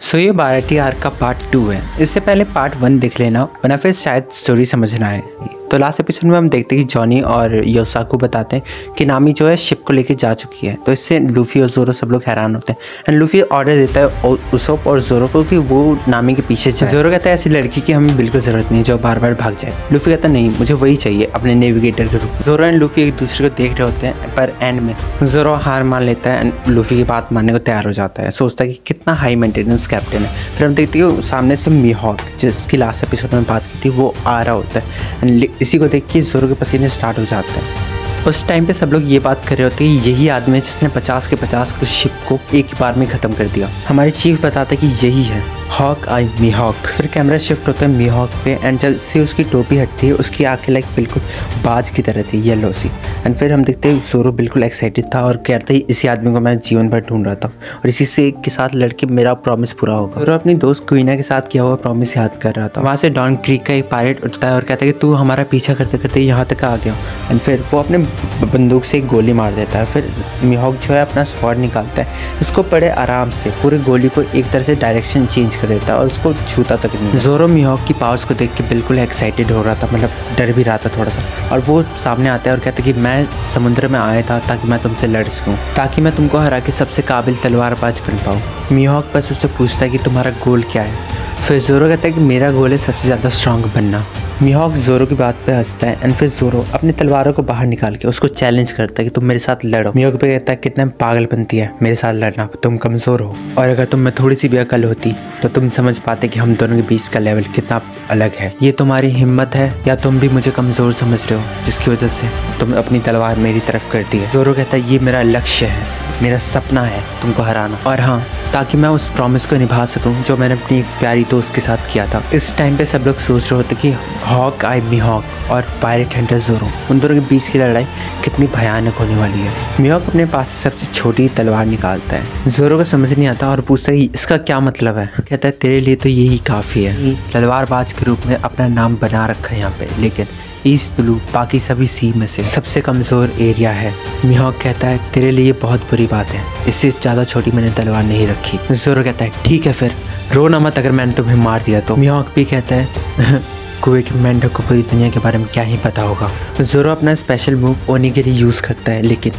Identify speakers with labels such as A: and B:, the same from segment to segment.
A: सो ये बाराती आर्क का पार्ट 2 है। इससे पहले पार्ट 1 देख लेना, वरना फिर शायद स्टोरी समझ ना आए। तो लास्ट एपिसोड में हम देखते हैं कि जॉनी और योसाकू बताते हैं कि नामी जो है शिप को लेके जा चुकी है। तो इससे लूफी और जोरो सब लोग हैरान होते हैं एंड लूफी ऑर्डर देता है उसोप और जोरो को कि वो नामी के पीछे जाए। जोरो कहता है ऐसी लड़की की हमें बिल्कुल जरूरत नहीं जो बार बार भाग जाए। लूफी कहता है नहीं, मुझे वही चाहिए अपने नेविगेटर के रूप। जोरो एंड लूफी एक दूसरे को देख रहे होते हैं, पर एंड में जोरो हार मान लेता है एंड लूफी की बात मानने को तैयार हो जाता है। सोचता है कि कितना हाई मेंटेनेंस कैप्टन है। फिर हम देखते हैं सामने से मीहॉक, जिसकी लास्ट एपिसोड में बात की थी, वो आ रहा होता है एंड इसी को देख के जोरो के पसीने स्टार्ट हो जाते हैं। उस टाइम पे सब लोग ये बात कर रहे होते हैं कि यही आदमी है जिसने 50 के 50 कुछ शिप को एक ही बार में ख़त्म कर दिया। हमारे चीफ बताते हैं कि यही है हॉक आई मीहॉक। फिर कैमरा शिफ्ट होता है मीहॉक पे एंड जब से उसकी टोपी हटती है उसकी आंखें लाइक बिल्कुल बाज की तरह थी, येलो सी। एंड फिर हम देखते हैं जोरो बिल्कुल एक्साइटेड था और कहता है इसी आदमी को मैं जीवन भर ढूंढ रहा था और इसी से के साथ लड़के मेरा प्रॉमिस पूरा होगा। जोरो अपनी दोस्त क्वीना के साथ किया हुआ प्रॉमिस याद कर रहा था। वहाँ से डॉन क्रीक का एक पायरेट उठता है और कहता है कि तू हमारा पीछा करते करते यहाँ तक आ गया। एंड फिर वो अपने बंदूक से एक गोली मार देता है। फिर मीहॉक जो है अपना स्वॉर्ड निकालता है, उसको बड़े आराम से पूरे गोली को एक तरह से डायरेक्शन चेंज कर देता है और उसको छूता तक नहीं। जोरो मीहॉक की पावर्स को देख के बिल्कुल एक्साइटेड हो रहा था, मतलब डर भी रहा था थोड़ा सा। और वो सामने आता है और कहता है कि मैं समुद्र में आया था ताकि मैं तुमसे लड़ सकूं, ताकि मैं तुमको हरा के सबसे काबिल तलवारबाज बन पाऊँ। मीहॉक बस उससे पूछता है कि तुम्हारा गोल क्या है। फिर जोरो कहता है कि मेरा गोल है सबसे ज़्यादा स्ट्रांग बनना। मीहॉक जोरो की बात पे हंसता है एंड फिर जोरो अपनी तलवारों को बाहर निकाल के उसको चैलेंज करता है कि तुम मेरे साथ लड़ो। मीहॉक पे कहता है कितना पागल बनती है मेरे साथ लड़ना, तुम कमज़ोर हो और अगर तुम में थोड़ी सी भी अकल होती तो तुम समझ पाते कि हम दोनों के बीच का लेवल कितना अलग है। ये तुम्हारी हिम्मत है या तुम भी मुझे कमज़ोर समझ रहे हो जिसकी वजह से तुम अपनी तलवार मेरी तरफ करती है। जोरो कहता है ये मेरा लक्ष्य है, मेरा सपना है तुमको हराना, और हाँ ताकि मैं उस प्रॉमिस को निभा सकूं जो मैंने अपनी एक प्यारी दोस्त के साथ किया था। इस टाइम पे सब लोग सोच रहे होते कि हॉक आई मीहॉक और पायरेट हंटर जोरो, उन दोनों के बीच की लड़ाई कितनी भयानक होने वाली है। मीहॉक अपने पास से सबसे छोटी तलवार निकालता है। जोरो को समझ नहीं आता और पूछता है इसका क्या मतलब है। कहता है तेरे लिए तो यही काफ़ी है। तलवारबाज के रूप में अपना नाम बना रखा है यहाँ पे, लेकिन ईस्ट ब्लू बाकी सभी सी में से सबसे कमज़ोर एरिया है। मीहॉक कहता है तेरे लिए बहुत बुरी बात है, इससे ज़्यादा छोटी मैंने तलवार नहीं रखी। जोरो कहता है ठीक है फिर रो ना मत अगर मैंने तुम्हें मार दिया तो। मीहॉक भी कहता है कुएं के मेंढक को पूरी दुनिया के बारे में क्या ही पता होगा। जोरो अपना स्पेशल मूव ओनी के लिए यूज़ करता है, लेकिन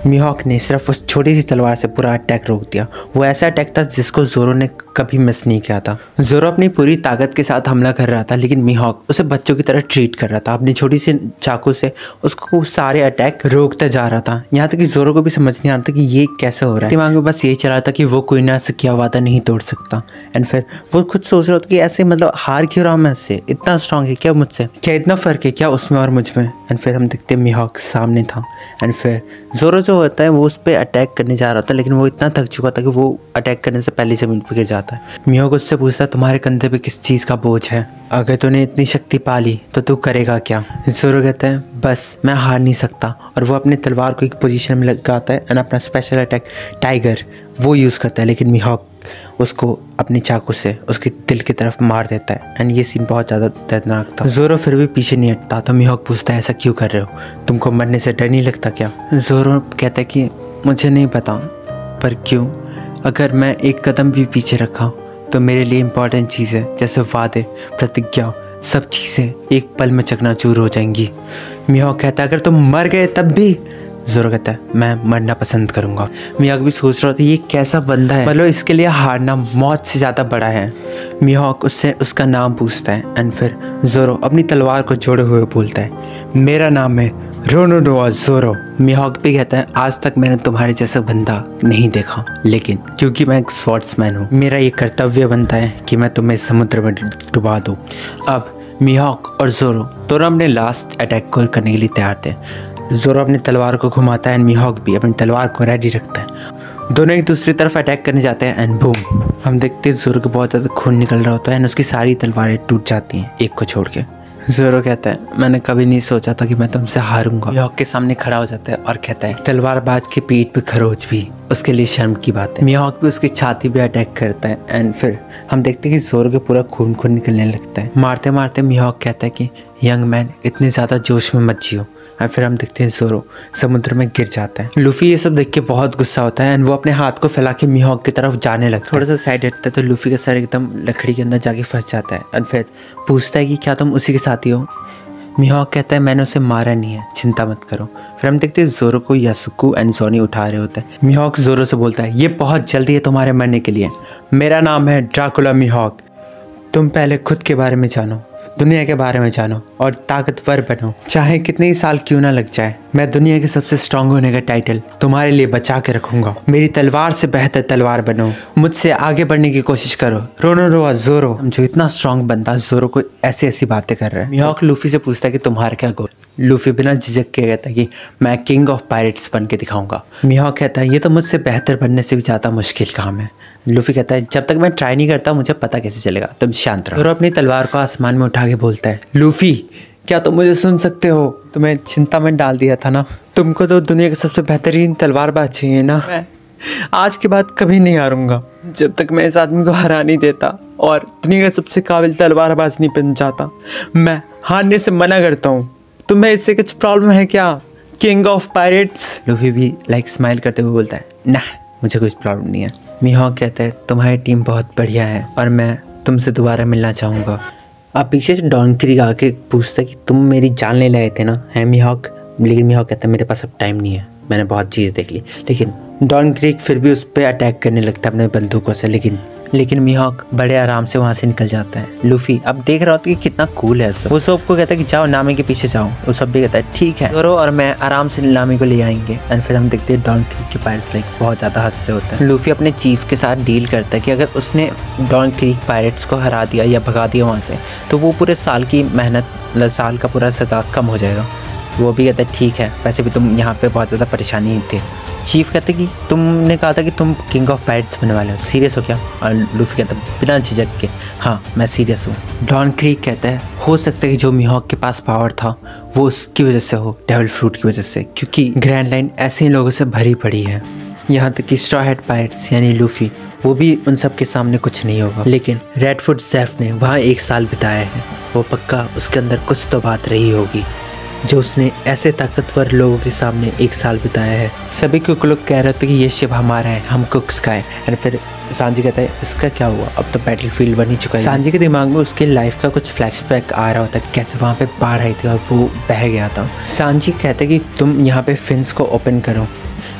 A: मीहॉक ने सिर्फ उस छोटी सी तलवार से पूरा अटैक रोक दिया। वो ऐसा अटैक था जिसको जोरो ने कभी मिस नहीं किया था। जोरो अपनी पूरी ताकत के साथ हमला कर रहा था, लेकिन मीहॉक उसे बच्चों की तरह ट्रीट कर रहा था। अपनी छोटी सी चाकू से उसको सारे अटैक रोकता जा रहा था, यहाँ तक कि जोरो को भी समझ नहीं आता कि ये कैसे हो रहा है। दिमाग में बस यही चल रहा था कि वो क्वीना से किया वादा नहीं तोड़ सकता। एंड फिर वो खुद सोच रहा था कि ऐसे मतलब हार क्यों रहा हूँ मैं इससे, इतना स्ट्रांग है क्या मुझसे, क्या इतना फ़र्क है क्या उसमें और मुझ में। एंड फिर हम देखते मीहॉक सामने था एंड फिर जोरो जो होता है वो उस पर अटैक करने जा रहा था, लेकिन वो इतना थक चुका था कि वो अटैक करने से पहले ज़मीन पर गिर जाता है। मीहॉक उससे पूछता है तुम्हारे कंधे पे किस चीज़ का बोझ है, अगर तूने इतनी शक्ति पाली तो तू करेगा क्या। जोरो कहता है बस मैं हार नहीं सकता, और वो अपनी तलवार को एक पोजीशन में लगाता है एंड अपना स्पेशल अटैक टाइगर वो यूज़ करता है, लेकिन मीहॉक उसको अपनी चाकू से उसके दिल की तरफ मार देता है। एंड ये सीन बहुत ज़्यादा दर्दनाक था। जोरो फिर भी पीछे नहीं हटता, तो मीहॉक पूछता है ऐसा क्यों कर रहे हो, तुमको मरने से डर नहीं लगता क्या। जोरो कहता है कि मुझे नहीं पता, पर क्यों, अगर मैं एक कदम भी पीछे रखा तो मेरे लिए इम्पॉर्टेंट चीज़ें जैसे वादे, प्रतिज्ञा, सब चीज़ें एक पल में चकनाचूर हो जाएंगी। मीहॉक कहता है अगर तुम मर गए तब भी। जोरो कहता है मैं मरना पसंद करूँगा। मीहॉक भी सोच रहा था ये कैसा बंदा है, मतलब इसके लिए हारना मौत से ज़्यादा बड़ा है। मीहॉक उससे उसका नाम पूछता है एंड फिर जोरो अपनी तलवार को जोड़े हुए बोलता है मेरा नाम है रोनोनोआ जोरो। मीहॉक भी कहता है आज तक मैंने तुम्हारे जैसा बंदा नहीं देखा, लेकिन क्योंकि मैं एक स्वॉर्ड्समैन हूँ मेरा ये कर्तव्य बनता है कि मैं तुम्हें समुद्र में डुबा दूँ। अब मीहॉक और जोरो दोनों अपने लास्ट अटैक को करने के लिए तैयार थे। जोरो अपनी तलवार को घुमाता है एंड मीहॉक भी अपनी तलवार को रेडी रखता है। दोनों एक दूसरी तरफ अटैक करने जाते हैं एंड बूम, हम देखते हैं जोरो को बहुत ज़्यादा खून निकल रहा होता है एंड उसकी सारी तलवारें टूट जाती हैं एक को छोड़ के। जोरो कहता है मैंने कभी नहीं सोचा था कि मैं तुमसे हारूंगा। मीहॉक के सामने खड़ा हो जाता है और कहता है तलवारबाज के पीठ पे खरोच भी उसके लिए शर्म की बात है। मीहॉक भी उसकी छाती पे अटैक करता है एंड फिर हम देखते हैं कि जोरो के पूरा खून निकलने लगता है। मारते मारते मीहॉक कहता है कि यंग मैन इतने ज़्यादा जोश में मत जियो, और फिर हम देखते हैं ज़ोरो समुद्र में गिर जाता है। लूफी ये सब देख के बहुत गुस्सा होता है एंड वो अपने हाथ को फैला के मिहोक की तरफ जाने लगता है। थोड़ा सा साइड हटता है तो लूफी का सर एकदम लकड़ी के अंदर जाके फंस जाता है एंड फिर पूछता है कि क्या तुम उसी के साथी हो। मिहोक कहता है मैंने उसे मारा नहीं है, चिंता मत करो। फिर हम देखते हैं ज़ोरो को यासुको एंड जॉनी उठा रहे होते हैं। मिहोक ज़ोरो से बोलता है ये बहुत जल्दी है तुम्हारे मरने के लिए, मेरा नाम है ड्रैकुला मिहोक, तुम पहले खुद के बारे में जानो, दुनिया के बारे में जानो और ताकतवर बनो, चाहे कितने ही साल क्यों ना लग जाए। मैं दुनिया के सबसे स्ट्रांग होने का टाइटल तुम्हारे लिए बचा के रखूंगा। मेरी तलवार से बेहतर तलवार बनो, मुझसे आगे बढ़ने की कोशिश करो। रोनोरोआ ज़ोरो जो इतना स्ट्रांग बनता है ज़ोरो को ऐसी ऐसी बातें कर रहा है। मिहोक लूफी से पूछता है कि तुम्हारा क्या गोल। लूफी बिना झिझक के कहता है कि मैं किंग ऑफ पायरेट्स बन के दिखाऊंगा। मिहोक कहता है ये तो मुझसे बेहतर बनने से भी ज़्यादा मुश्किल काम है। लूफी कहता है जब तक मैं ट्राई नहीं करता मुझे पता कैसे चलेगा, तुम शांत रहो। और अपनी तलवार को आसमान में उठा के बोलता है लूफी क्या तुम मुझे सुन सकते हो, तुम्हें चिंता में डाल दिया था ना, तुमको तो दुनिया के सबसे बेहतरीन तलवारबाज चाहिए ना। मैं आज के बाद कभी नहीं हारूंगा जब तक मैं इस आदमी को हरा नहीं देता और दुनिया का सबसे काबिल तलवारबाज नहीं बन जाता। मैं हारने से मना करता हूँ, तुम्हें इससे कुछ प्रॉब्लम है क्या किंग ऑफ पायरेट्स। लूफी भी स्माइल करते हुए बोलता है ना मुझे कुछ प्रॉब्लम नहीं है। मिहोक कहता है तुम्हारी टीम बहुत बढ़िया है और मैं तुमसे दोबारा मिलना चाहूँगा। अब पीछे से डॉन क्रीक आके पूछता है कि तुम मेरी जान ले लाए थे ना, है मिहोक। लेकिन मिहोक कहता है मेरे पास अब टाइम नहीं है, मैंने बहुत चीज़ देख ली। लेकिन डॉन क्रीक फिर भी उस पर अटैक करने लगता है अपने बंदूकों से, लेकिन मिहोक बड़े आराम से वहाँ से निकल जाता है। लूफी अब देख रहा होता है कि कितना कूल है वो सब को कहता है कि जाओ नामी के पीछे जाओ। वो सब भी कहता है ठीक है ज़ोरो और मैं आराम से नामी को ले आएंगे। एंड फिर हम देखते हैं डॉन क्रीक के पायरेट्स बहुत ज़्यादा हंस रहे होते हैं। लूफी अपने चीफ के साथ डील करता है कि अगर उसने डॉन क्रीक पायरेट्स को हरा दिया या भगा दिया वहाँ से तो वो पूरे साल की मेहनत साल का पूरा सजा कम हो जाएगा। वो भी कहता है ठीक है, वैसे भी तुम यहाँ पे बहुत ज़्यादा परेशानी ही थे। चीफ कहते कि तुमने कहा था कि तुम किंग ऑफ पायरेट्स बनने वाले हो, सीरियस हो क्या। और लूफी कहता बिना झिझक के हाँ मैं सीरियस हूँ। डॉन क्रीक कहता है हो सकता है कि जो मिहोक के पास पावर था वो उसकी वजह से हो, डेविल फ्रूट की वजह से, क्योंकि ग्रैंड लाइन ऐसे ही लोगों से भरी पड़ी है। यहाँ तक कि स्ट्रॉ हेड पायरेट्स यानी लूफी वो भी उन सब के सामने कुछ नहीं होगा। लेकिन रेडफुट ज़ेफ ने वहाँ 1 साल बिताया है, वो पक्का उसके अंदर कुछ तो बात रही होगी जो उसने ऐसे ताकतवर लोगों के सामने 1 साल बिताया है। सभी कुक लोग कह रहे थे कि ये शिप हमारा है, हम कुक्स का है। और फिर सांजी कहता है इसका क्या हुआ, अब तो बैटलफील्ड बन ही चुका है। सांजी के दिमाग में उसके लाइफ का कुछ फ्लैशबैक आ रहा होता है, कैसे वहाँ पे बाढ़ आई थी और वो बह गया था। सांजी कहते हैं कि तुम यहाँ पे फिन्स को ओपन करो।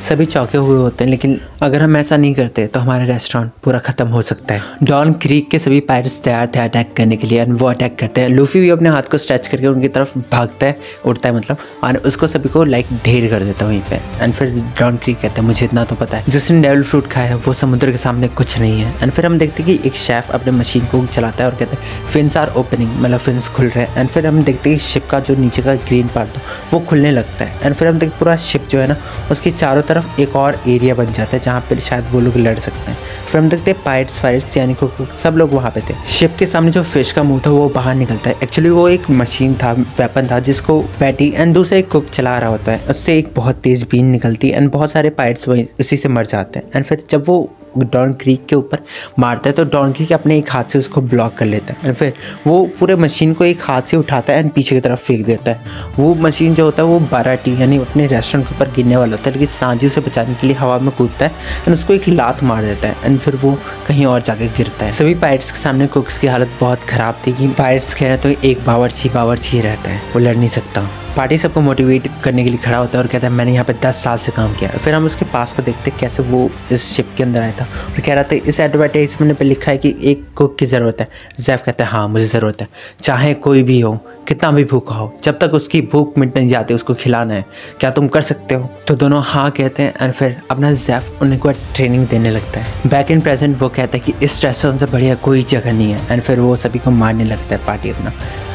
A: सभी चौंके हुए होते हैं, लेकिन अगर हम ऐसा नहीं करते तो हमारा रेस्टोरेंट पूरा ख़त्म हो सकता है। डॉन क्रीक के सभी पायरेट्स तैयार थे अटैक करने के लिए, वो अटैक करते हैं। लूफी भी अपने हाथ को स्ट्रेच करके उनकी तरफ भागता है, उड़ता है मतलब, और उसको सभी को ढेर कर देता है वहीं पे। एंड फिर डॉन क्रीक कहते हैं मुझे इतना तो पता है जिसने डेविल फ्रूट खाया है वो समुद्र के सामने कुछ नहीं है। एंड फिर हम देखते हैं कि एक शेफ अपने मशीन को चलाता है और कहते हैं फिन्स आर ओपनिंग, मतलब फिन्स खुल रहे हैं। एंड फिर हम देखते हैं शिप का जो नीचे का ग्रीन पार्ट वो खुलने लगता है। एंड फिर हम देखते पूरा शिप जो है ना उसके चारों तरफ एक और एरिया बन जाता है जहाँ पे शायद वो लोग लड़ सकते हैं। फिर हम देखते हैं पायरेट्स यानी सब लोग वहाँ पे थे। शिप के सामने जो फिश का मुंह था वो बाहर निकलता है। एक्चुअली वो एक मशीन था, वेपन था, जिसको पैटी एंड दूसरा एक कुक चला रहा होता है। उससे एक बहुत तेज बीन निकलती है एंड बहुत सारे पायरेट्स वहीं इसी से मर जाते हैं। एंड फिर जब वो डॉन क्रीक के ऊपर मारता है तो डॉन क्रीक अपने एक हाथ से उसको ब्लॉक कर लेता है। फिर वो पूरे मशीन को एक हाथ से उठाता है एंड पीछे की तरफ फेंक देता है। वो मशीन जो होता है वो 12 टी यानी अपने रेस्टोरेंट के ऊपर गिरने वाला होता है, लेकिन सांजी उसे बचाने के लिए हवा में कूदता है एंड उसको एक लात मार देता है एंड फिर वो कहीं और जाके गिरता है। सभी पायरेट्स के सामने कुक्स की हालत बहुत ख़राब थी कि पायरेट्स कह रहे तो एक बावर्ची रहता है, वो लड़ नहीं सकता। पार्टी सबको मोटिवेट करने के लिए खड़ा होता है और कहता है मैंने यहाँ पे 10 साल से काम किया। फिर हम उसके पास को देखते हैं कैसे वो इस शिप के अंदर आया था और कह रहा था इस एडवर्टाइजमेंट पे लिखा है कि एक कुक की ज़रूरत है। ज़ेफ कहता है हाँ मुझे ज़रूरत है, चाहे कोई भी हो, कितना भी भूखा हो, जब तक उसकी भूख मिट नहीं जाती उसको खिलाना है, क्या तुम कर सकते हो। तो दोनों हाँ कहते हैं और फिर अपना ज़ेफ उनको ट्रेनिंग देने लगता है। बैक इन प्रेजेंट वो कहता है कि इस रेस्टोरेंट से बढ़िया कोई जगह नहीं है एंड फिर वो सभी को मारने लगता है पार्टी अपना।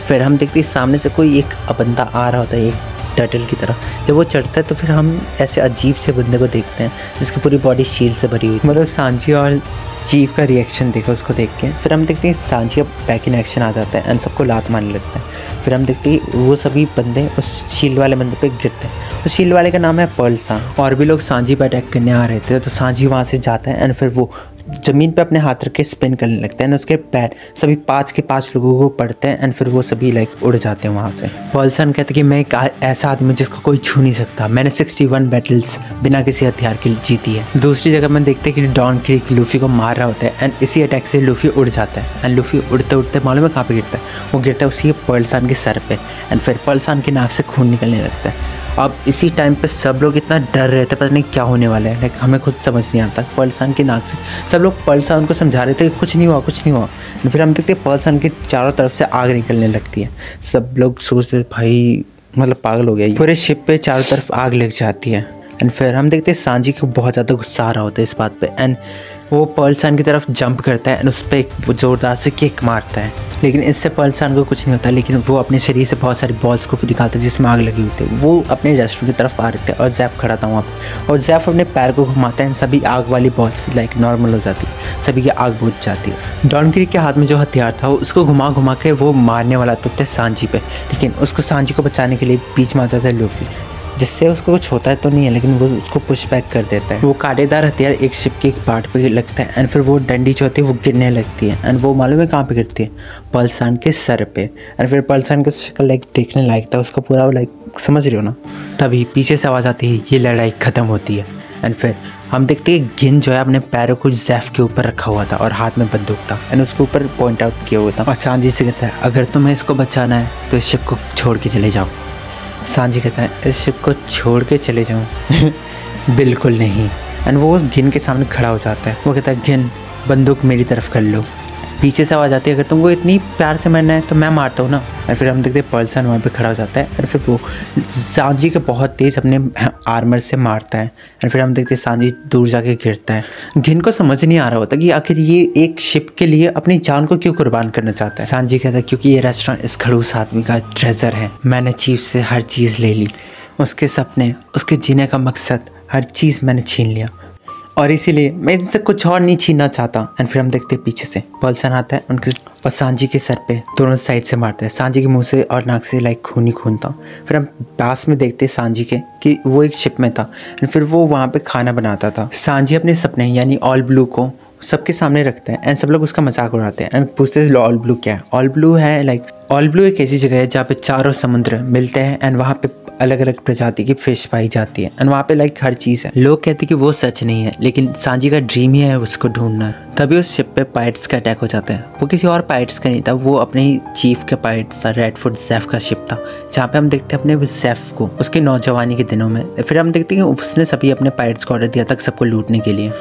A: फिर हम देखते हैं सामने से कोई एक बंदा आ रहा होता है एक टर्टल की तरह। जब वो चढ़ता है तो फिर हम ऐसे अजीब से बंदे को देखते हैं जिसकी पूरी बॉडी शील्ड से भरी हुई, मतलब सांजी और चीफ का रिएक्शन देखो उसको देख के। फिर हम देखते हैं सांजी का बैक इन एक्शन आ जाता है एंड सबको लात मारने लगता है। फिर हम देखते हैं वो सभी बंदे उस शील्ड वाले बंदे पे गिरते हैं। उस शील्ड वाले का नाम है पर्ल सांग। और भी लोग सांजी पे अटैक करने आ रहे थे तो सांजी वहाँ से जाता है एंड फिर वो ज़मीन पे अपने हाथ रख के स्पिन करने लगता है एंड उसके पैर सभी 5 के 5 लोगों को पड़ते हैं एंड फिर वो सभी लाइक उड़ जाते हैं वहाँ से। पॉल्सन कहता है कि मैं एक ऐसा आदमी जिसको कोई छू नहीं सकता, मैंने 61 बैटल्स बिना किसी हथियार के जीती है। दूसरी जगह में देखते हैं कि डॉन क्रीक लूफी को मार रहा होता है एंड इसी अटैक से लूफी उड़ जाता है एंड लूफी उड़ते उड़ते मालूम है कहाँ पे गिरता है? वो गिरता है उसी पॉल्सन के सर पे एंड फिर पॉल्सन की नाक से खून निकलने लगता है। अब इसी टाइम पे सब लोग इतना डर रहे थे, पता नहीं क्या होने वाला है, लाइक हमें खुद समझ नहीं आता। पॉल्सन की नाक से सब लोग पॉल्सन को समझा रहे थे कि कुछ नहीं हुआ कुछ नहीं हुआ। फिर हम देखते हैं पॉल्सन की चारों तरफ से आग निकलने लगती है। सब लोग सोचते भाई मतलब पागल हो गया, पूरे शिप पे चारों तरफ आग लग जाती है। एंड फिर हम देखते हैं सांजी को बहुत ज़्यादा गुस्सा आ रहा होता है इस बात पे एंड वो पॉल्सन की तरफ जंप करता है एंड उस पर एक ज़ोरदार से किक मारता है, लेकिन इससे पॉल्सन को कुछ नहीं होता। लेकिन वो अपने शरीर से बहुत सारी बॉल्स को निकालता है जिसमें आग लगी हुई थी। वो अपने रेस्टोरेंट की तरफ आ रहे थे और जैफ खड़ा था वहाँ पे और जैफ अपने पैर को घुमाता है एंड सभी आग वाली बॉल्स लाइक नॉर्मल हो जाती है, सभी की आग बुझ जाती है। डॉन क्रीक के हाथ में जो हथियार था उसको घुमा घुमा के वो मारने वाला तो सांजी पे, लेकिन उसको सांजी को बचाने के लिए बीच में आ जाता है लूफी, जिससे उसको कुछ होता है तो नहीं है लेकिन वो उसको पुश बैक कर देता है। वो कांटेदार हथियार एक शिप के एक पार्ट पे लगता है एंड फिर वो डंडी जो होती है वो गिरने लगती है एंड वो मालूम है कहाँ पे गिरती है? पॉल्सन के सर पे। एंड फिर पॉल्सन का शक्ल लाइक देखने लायक था, उसका पूरा लाइक समझ रहे हो ना। तभी पीछे से आवाज़ आती है, ये लड़ाई ख़त्म होती है। एंड फिर हम देखते हैं गिन जो है अपने पैरों को जैफ के ऊपर रखा हुआ था और हाथ में बंदूक था एंड उसके ऊपर पॉइंट आउट किया हुआ था और सांजी से कहता है अगर तुम्हें इसको बचाना है तो इस शिप को छोड़ के चले जाओ। सांजी कहता है इस शिप को छोड़ के चले जाऊँ? बिल्कुल नहीं। एंड वो गिन के सामने खड़ा हो जाता है। वो कहता है गिन बंदूक मेरी तरफ कर लो। पीछे से आवाज़ आती है अगर तुमको इतनी प्यार से मारना है तो मैं मारता हूँ ना। और फिर हम देखते हैं पॉल्सन वहाँ पे खड़ा हो जाता है और फिर वो सांजी को बहुत तेज़ अपने आर्मर से मारता है। और फिर हम देखते हैं सांजी दूर जाके गिरता है। गिन को समझ नहीं आ रहा होता कि आखिर ये एक शिप के लिए अपनी जान को क्यों कुर्बान करना चाहता है। सांजी कहता है क्योंकि ये रेस्टोरेंट इस खड़ूस आदमी का ट्रेजर है, मैंने चीफ से हर चीज़ ले ली, उसके सपने, उसके जीने का मकसद, हर चीज़ मैंने छीन लिया और इसीलिए मैं इनसे कुछ और नहीं छीनना चाहता। एंड फिर हम देखते हैं पीछे से पॉल्सन आता है उनके और सांजी के सर पे दोनों साइड से मारता है। सांजी के मुंह से और नाक से लाइक खून ही खून था। फिर हम पास में देखते हैं सांजी के कि वो एक शिप में था एंड फिर वो वहाँ पे खाना बनाता था। सांजी अपने सपने यानी ऑल ब्लू को सबके सामने रखते हैं एंड सब लोग उसका मजाक उड़ाते हैं एंड पूछते हैं ऑल ब्लू क्या है। ऑल ब्लू है लाइक ऑल ब्लू एक ऐसी जगह है जहाँ पे चारों समुद्र मिलते हैं एंड वहाँ पे अलग अलग प्रजाति की फिश पाई जाती है एंड वहाँ पे लाइक हर चीज़ है। लोग कहते हैं कि वो सच नहीं है लेकिन सांजी का ड्रीम ही है उसको ढूंढना। तभी उस शिप पे पायरेट्स का अटैक हो जाता है। वो किसी और पायरेट्स का नहीं था, वो अपने ही चीफ के पायरेट्स था, रेडफुट जैफ का शिप था, जहाँ पे हम देखते हैं अपने जैफ को उसके नौजवानी के दिनों में। फिर हम देखते हैं कि उसने सभी अपने पायरेट्स को ऑर्डर दिया था सबको लूटने के लिए।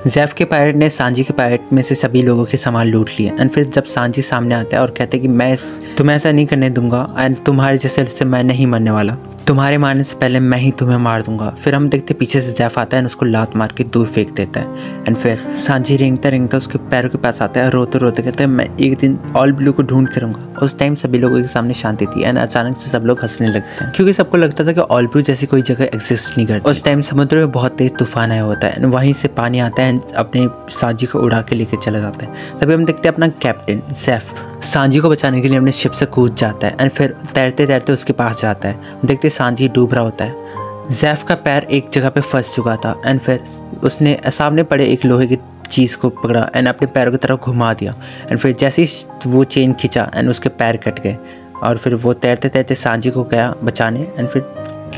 A: जैफ के पायरेट ने सांजी के पायरेट में से सभी लोगों के सामान लूट लिए एंड फिर जब सांजी सामने आता है और कहते हैं कि मैं तुम्हें ऐसा नहीं करने दूंगा एंड तुम्हारे जैसे से मैं नहीं मरने वाला, तुम्हारे मारने से पहले मैं ही तुम्हें मार दूंगा। फिर हम देखते पीछे से जैफ आता है एंड उसको लात मार के दूर फेंक देता है एंड फिर सांजी रेंगता रेंगता उसके पैरों के पास आता है और रोते रोते कहते हैं मैं एक दिन ऑल ब्लू को ढूंढ के रहूंगा। उस टाइम सभी लोगों के सामने शांति थी एंड अचानक से सब लोग हंसने लगते हैं क्योंकि सबको लगता था कि ऑल ब्लू जैसी कोई जगह एग्जिस्ट नहीं करती। उस टाइम समुद्र में बहुत तेज तूफान आया होता है एंड वहीं से पानी आता है एंड अपने सांजी को उड़ा के लेके चला जाता है। तभी हम देखते हैं अपना कैप्टन जैफ सांजी को बचाने के लिए अपने शिप से कूद जाता है एंड फिर तैरते तैरते उसके पास जाता है। देखते सांजी डूब रहा होता है। जैफ का पैर एक जगह पे फंस चुका था एंड फिर उसने सामने पड़े एक लोहे की चीज़ को पकड़ा एंड अपने पैरों की तरफ घुमा दिया एंड फिर जैसे ही वो चेन खींचा एंड उसके पैर कट गए और फिर वो तैरते तैरते सांजी को गया बचाने एंड फिर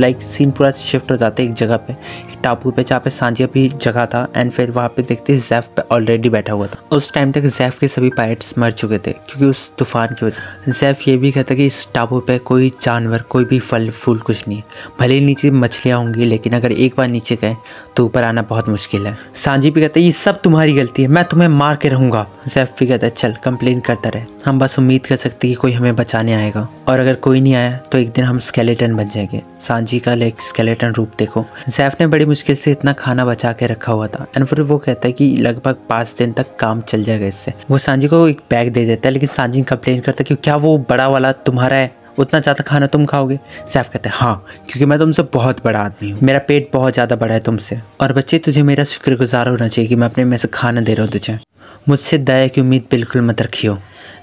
A: लाइक सीन पूरा शिफ्ट हो जाता है एक जगह पे, एक टापू पे जहाँ पे सांजी अभी जगह था एंड फिर वहाँ पे देखते जैफ पे ऑलरेडी बैठा हुआ था। उस टाइम तक जैफ के सभी पायरेट्स मर चुके थे क्योंकि उस तूफान की वजह। जैफ ये भी कहता कि इस टापू पे कोई जानवर कोई भी फल फूल कुछ नहीं है, भले ही नीचे मछलियाँ होंगी लेकिन अगर एक बार नीचे गए तो ऊपर आना बहुत मुश्किल है। सांजी भी कहता है ये सब तुम्हारी गलती है, मैं तुम्हें मार के रहूँगा। जैफ भी कहता है चल कंप्लेन करता रहे, हम बस उम्मीद कर सकते कि कोई हमें बचाने आएगा और अगर कोई नहीं आया तो एक दिन हम स्केलेटन बन जाएंगे। सांजी का लाइक स्केलेटन रूप देखो। जैफ ने बड़ी मुश्किल से इतना खाना बचा के रखा हुआ था एंड फिर वो कहता है कि लगभग 5 दिन तक काम चल जाएगा इससे। वो सांजी को एक बैग दे देता है लेकिन सांजी कंप्लेन करता है कि क्या वो बड़ा वाला तुम्हारा है, उतना ज़्यादा खाना तुम खाओगे? जैफ कहते हैं हाँ क्योंकि मैं तुमसे बहुत बड़ा आदमी हूँ, मेरा पेट बहुत ज़्यादा बड़ा है तुमसे, और बच्चे तुझे मेरा शुक्रगुजार होना चाहिए कि मैं अपने में से खाना दे रहा हूँ तुझे, मुझसे दया की उम्मीद बिल्कुल मत रखियो।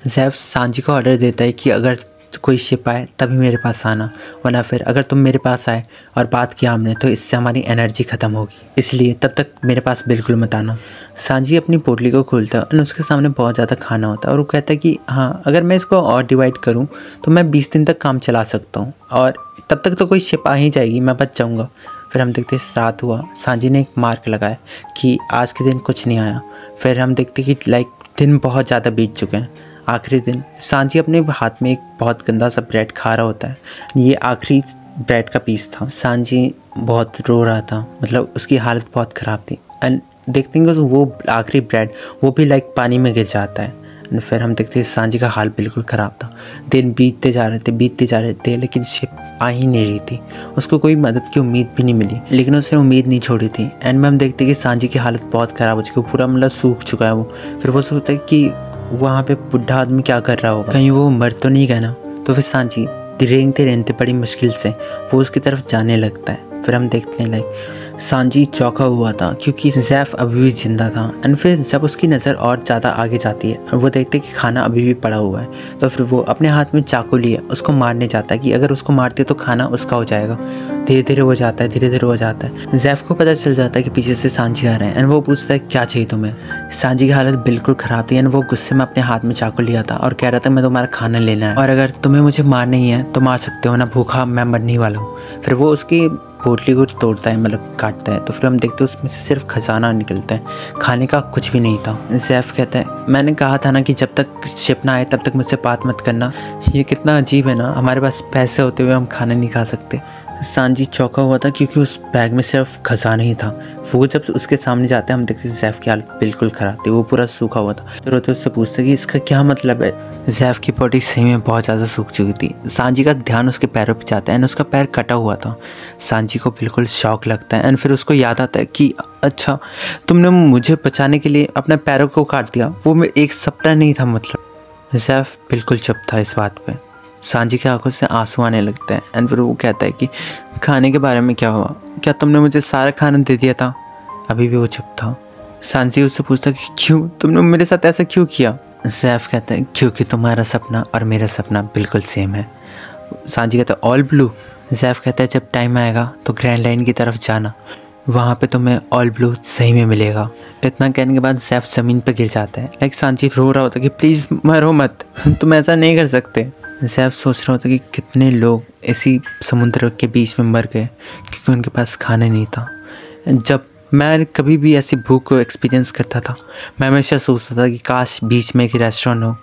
A: जैफ सांजी को ऑर्डर देता है कि अगर कोई शिप आए तभी मेरे पास आना, वरना फिर अगर तुम मेरे पास आए और बात किया हमने तो इससे हमारी एनर्जी ख़त्म होगी, इसलिए तब तक मेरे पास बिल्कुल मत आना। सांजी अपनी पोटली को खोलता है और उसके सामने बहुत ज़्यादा खाना होता है और वो कहता है कि हाँ, अगर मैं इसको और डिवाइड करूँ तो मैं 20 दिन तक काम चला सकता हूँ और तब तक तो कोई शिप आ ही जाएगी, मैं बच जाऊँगा। फिर हम देखते रात हुआ, सांजी ने एक मार्क लगाया कि आज के दिन कुछ नहीं आया। फिर हम देखते कि दिन बहुत ज़्यादा बीत चुके हैं। आखिरी दिन सांजी अपने हाथ में एक बहुत गंदा सा ब्रेड खा रहा होता है। ये आखिरी ब्रेड का पीस था। सांजी बहुत रो रहा था, मतलब उसकी हालत बहुत ख़राब थी। एंड देखते हैं वो आखिरी ब्रेड वो भी पानी में गिर जाता है। एंड फिर हम देखते हैं सांजी का हाल बिल्कुल ख़राब था। दिन बीतते जा रहे थे लेकिन शिप आ ही नहीं रही थी। उसको कोई मदद की उम्मीद भी नहीं मिली, लेकिन उसने उम्मीद नहीं छोड़ी थी। एंड में हम देखते हैं कि सांजी की हालत बहुत ख़राब हो चुकी है, पूरा मतलब सूख चुका है वो। फिर वो सोचता है कि वहाँ पे बुढ़ा आदमी क्या कर रहा होगा, कहीं वो मर तो नहीं गया ना। तो फिर सांजी रेंगते बड़ी मुश्किल से वो उसकी तरफ जाने लगता है। फिर हम देखते हैं सांजी चौंका हुआ था क्योंकि ज़ैफ अभी भी जिंदा था। एंड फिर जब उसकी नज़र और ज़्यादा आगे जाती है और वो देखते कि खाना अभी भी पड़ा हुआ है, तो फिर वो अपने हाथ में चाकू लिए उसको मारने जाता है कि अगर उसको मारते तो खाना उसका हो जाएगा। धीरे धीरे हो जाता है। ज़ैफ को पता चल जाता है कि पीछे से सांजी आ रहे हैं। एंड वो पूछता है क्या चाहिए तुम्हें। सांजी की हालत बिल्कुल ख़राब थी। एंड वो गुस्से में अपने हाथ में चाकू लिया था और कह रहा था मैं तुम्हारा खाना लेना है और अगर तुम्हें मुझे मारना ही है तो मार सकते हो ना, भूखा मैं मरने वाला हूँ। फिर वो उसकी पोटली को तोड़ता है, मतलब काटता है। तो फिर हम देखते हैं उसमें से सिर्फ खजाना निकलता है, खाने का कुछ भी नहीं था। ज़ैफ कहता है मैंने कहा था ना कि जब तक शिप ना आए तब तक मुझसे बात मत करना। ये कितना अजीब है ना, हमारे पास पैसे होते हुए हम खाना नहीं खा सकते। सांजी चौंका हुआ था क्योंकि उस बैग में सिर्फ खजाना ही था। वो जब उसके सामने जाते हैं हम देखते हैं ज़ैफ की हालत बिल्कुल ख़राब थी, वो पूरा सूखा हुआ था। तो रोते उससे पूछते कि इसका क्या मतलब है। ज़ैफ की बॉडी सही में बहुत ज़्यादा सूख चुकी थी। सांजी का ध्यान उसके पैरों पे जाता है एंड उसका पैर कटा हुआ था। सांजी को बिल्कुल शौक लगता है एंड फिर उसको याद आता है कि अच्छा, तुमने मुझे बचाने के लिए अपने पैरों को काट दिया, वो मैं एक सपना नहीं था मतलब। ज़ैफ बिल्कुल चुप था इस बात पे। सांजी की आंखों से आंसू आने लगते हैं एंड फिर वो कहता है कि खाने के बारे में क्या हुआ, क्या तुमने मुझे सारा खाना दे दिया था। अभी भी वो चुप था। सांजी उससे पूछता कि क्यों, तुमने मेरे साथ ऐसा क्यों किया। ज़ैफ कहता है क्योंकि तुम्हारा सपना और मेरा सपना बिल्कुल सेम है। सांजी कहता है ऑल ब्लू। ज़ैफ कहता है जब टाइम आएगा तो ग्रैंड लाइन की तरफ जाना, वहाँ पे तुम्हें ऑल ब्लू सही में मिलेगा। इतना कहने के बाद ज़ैफ ज़मीन पर गिर जाता है। सांजी रो रहा होता है कि प्लीज़ मरो मत, तुम ऐसा नहीं कर सकते। ज़ैफ सोच रहा होता कि कितने लोग इसी समुद्र के बीच में मर गए क्योंकि उनके पास खाना नहीं था। जब मैं कभी भी ऐसी भूख को एक्सपीरियंस करता था मैं हमेशा सोचता था कि काश बीच में एक रेस्टोरेंट हो।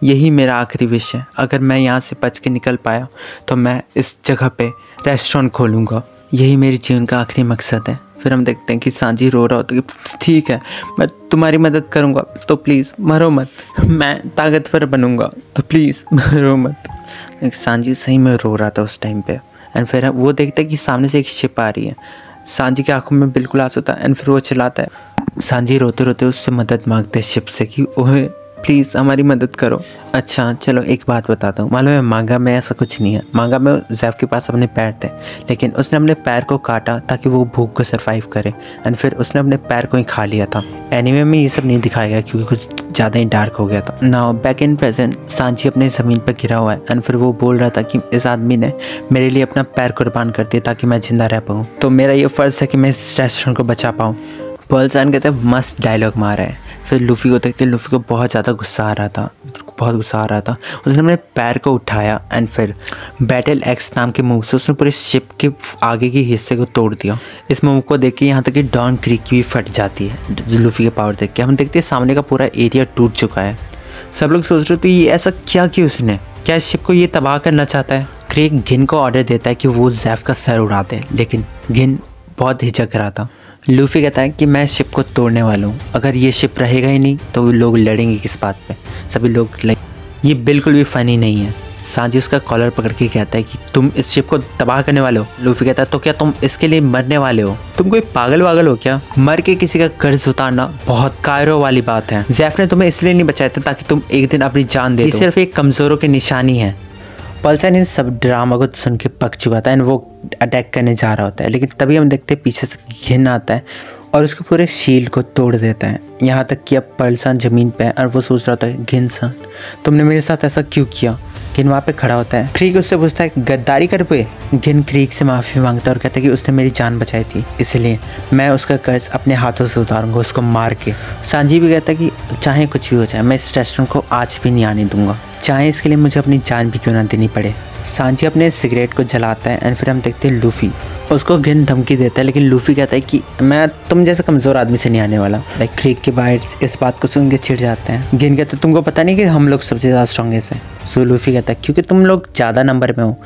A: यही मेरा आखिरी विश है। अगर मैं यहाँ से बच के निकल पाया तो मैं इस जगह पे रेस्टोरेंट खोलूँगा। यही मेरे जीवन का आखिरी मकसद है। फिर हम देखते हैं कि सांजी रो रहा होता है कि ठीक है, मैं तुम्हारी मदद करूँगा, तो प्लीज़ मरो मत, मैं ताकतवर बनूँगा, तो प्लीज़ मरो मत। सांजी सही में रो रहा था उस टाइम पे। एंड फिर वो देखता है कि सामने से एक शिप आ रही है। सांजी की आंखों में बिल्कुल आंसू था एंड फिर वो चिल्लाता है। सांजी रोते रोते उससे मदद मांगते हैं शिप से कि ओह प्लीज़ हमारी मदद करो। अच्छा चलो एक बात बताता हूँ, मालूम है मांगा में ऐसा कुछ नहीं है। मांगा में ज़ैफ के पास अपने पैर थे, लेकिन उसने अपने पैर को काटा ताकि वो भूख को सरवाइव करे एंड फिर उसने अपने पैर को ही खा लिया था। एनीमे में ये सब नहीं दिखाया गया क्योंकि कुछ ज़्यादा ही डार्क हो गया था। Now back in present Sanji अपने ज़मीन पर गिरा हुआ है एंड फिर वो बोल रहा था कि इस आदमी ने मेरे लिए अपना पैर कुर्बान कर दिया ताकि मैं जिंदा रह पाऊँ, तो मेरा ये फ़र्ज़ है कि मैं इस रेस्टोरेंट को बचा पाऊँ। पर्लसन कहते हैं मस्त डायलॉग मारा है। फिर लूफ़ी को देखते लूफ़ी को बहुत ज़्यादा गुस्सा आ रहा था। उसने अपने पैर को उठाया एंड फिर बैटल एक्स नाम के मूव से उसने पूरे शिप के आगे के हिस्से को तोड़ दिया। इस मूव को देख के यहाँ तक कि डॉन क्रीक भी फट जाती है लूफ़ी के पावर देख के। हम देखते हैं सामने का पूरा एरिया टूट चुका है। सब लोग सोच रहे थे ये ऐसा क्या किया उसने, क्या इस शिप को ये तबाह करना चाहता है। क्रेग घिन को ऑर्डर देता है कि वो ज़ैफ का सर उड़ा दे, लेकिन घिन बहुत हिचक रहा था। लूफ़ी कहता है कि मैं शिप को तोड़ने वाला हूँ, अगर ये शिप रहेगा ही नहीं तो लोग लड़ेंगे किस बात पे। सभी लोग ये बिल्कुल भी फ़नी नहीं है। सांजी उसका कॉलर पकड़ के कहता है कि तुम इस शिप को तबाह करने वाले हो। लूफ़ी कहता है तो क्या तुम इसके लिए मरने वाले हो, तुम कोई पागल वागल हो क्या। मर के किसी का कर्ज उतारना बहुत कायरो वाली बात है। ज़ैफ ने तुम्हें इसलिए नहीं बचाया था ताकि तुम एक दिन अपनी जान दे दो। ये सिर्फ एक कमज़ोरों की निशानी है। पल्सन इन सब ड्रामा को सुन के पक चुका था एंड वो अटैक करने जा रहा होता है, लेकिन तभी हम देखते हैं पीछे से घिन आता है और उसके पूरे शील्ड को तोड़ देता है। यहाँ तक कि अब पर्ल-सान ज़मीन पे है और वो सोच रहा था घिन-सान तुमने मेरे साथ ऐसा क्यों किया। घिन वहाँ पे खड़ा होता है। क्रीक उससे पूछता है गद्दारी कर पे। घिन क्रीक से माफ़ी मांगता है और कहता है कि उसने मेरी जान बचाई थी, इसलिए मैं उसका कर्ज अपने हाथों से उतारूंगा, उसको मार के। सांजी भी कहता है कि चाहे कुछ भी हो जाए मैं इस रेस्टोरेंट को आज भी नहीं आने दूंगा, चाहे इसके लिए मुझे अपनी जान भी क्यों ना देनी पड़े। सांजी अपने सिगरेट को जलाता है एंड फिर हम देखते हैं लूफी उसको घिन धमकी देता है, लेकिन लूफी कहता है कि मैं तुम जैसे कमज़ोर आदमी से नहीं आने वाला। लाइक क्रीक के बाइट्स इस बात को सुन के चिढ़ जाते हैं। घिन कहता है तुमको पता नहीं कि हम लोग सबसे ज़्यादा स्ट्रॉन्गेस्ट हैं। सो लूफी कहता है क्योंकि तुम लोग ज़्यादा नंबर में हो।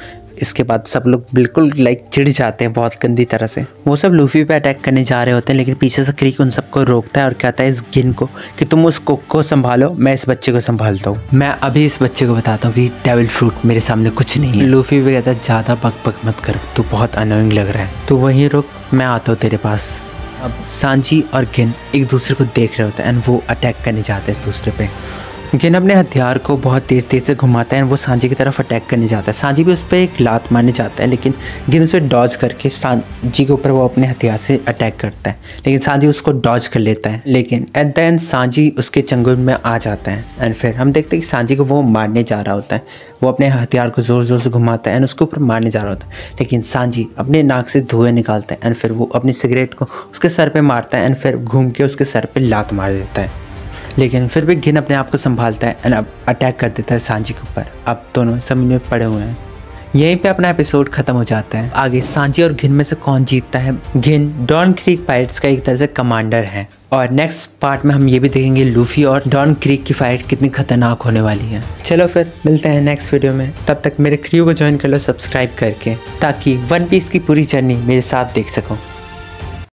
A: इसके बाद सब लोग बिल्कुल लाइक चिढ़ जाते हैं बहुत गंदी तरह से। वो सब लूफी पे अटैक करने जा रहे होते हैं, लेकिन पीछे से क्रीक उन सबको रोकता है और कहता है इस घिन को कि तुम उस कुक को संभालो, मैं इस बच्चे को संभालता हूँ। मैं अभी इस बच्चे को बताता हूँ कि डेविल फ्रूट मेरे सामने कुछ नहीं है। लूफी भी कहता है ज़्यादा बक मत कर, तू बहुत अनोइंग लग रहा है, तो वहीं रुक, मैं आता हूँ तेरे पास। अब सांजी और घिन एक दूसरे को देख रहे होते हैं एंड वो अटैक करने जाते हैं दूसरे पे। घिन अपने हथियार को बहुत तेज़ से घुमाता है और वो सांजी की तरफ अटैक करने जाता है। सांजी भी उस पर एक लात मारने जाता है, लेकिन घिन उसे डॉज करके सांजी के ऊपर वो अपने हथियार से अटैक करता है, लेकिन सांजी उसको डॉज कर लेता है। लेकिन एट द एंड सांजी उसके चंगुल में आ जाता है एंड फिर हम देखते हैं कि सांजी को वो मारने जा रहा होता है। वो अपने हथियार को ज़ोर ज़ोर से घुमाता है एंड उसके ऊपर मारने जा रहा होता है, लेकिन सांजी अपने नाक से धुएं निकालता है एंड फिर वो अपनी सिगरेट को उसके सर पर मारता है एंड फिर घूम के उसके सर पर लात मार देता है। लेकिन फिर भी घिन अपने आप को संभालता है एंड अब अटैक कर देता है सांजी के ऊपर। अब दोनों जमीन में पड़े हुए हैं। यहीं पे अपना एपिसोड खत्म हो जाता है। आगे सांजी और घिन में से कौन जीतता है। घिन डॉन क्रीक पायरेट्स का एक तरह से कमांडर है और नेक्स्ट पार्ट में हम ये भी देखेंगे लूफी और डॉन क्रीक की फाइट कितनी खतरनाक होने वाली है। चलो फिर मिलते हैं नेक्स्ट वीडियो में, तब तक मेरे क्रू को ज्वाइन कर लो सब्सक्राइब करके, ताकि वन पीस की पूरी जर्नी मेरे साथ देख सको।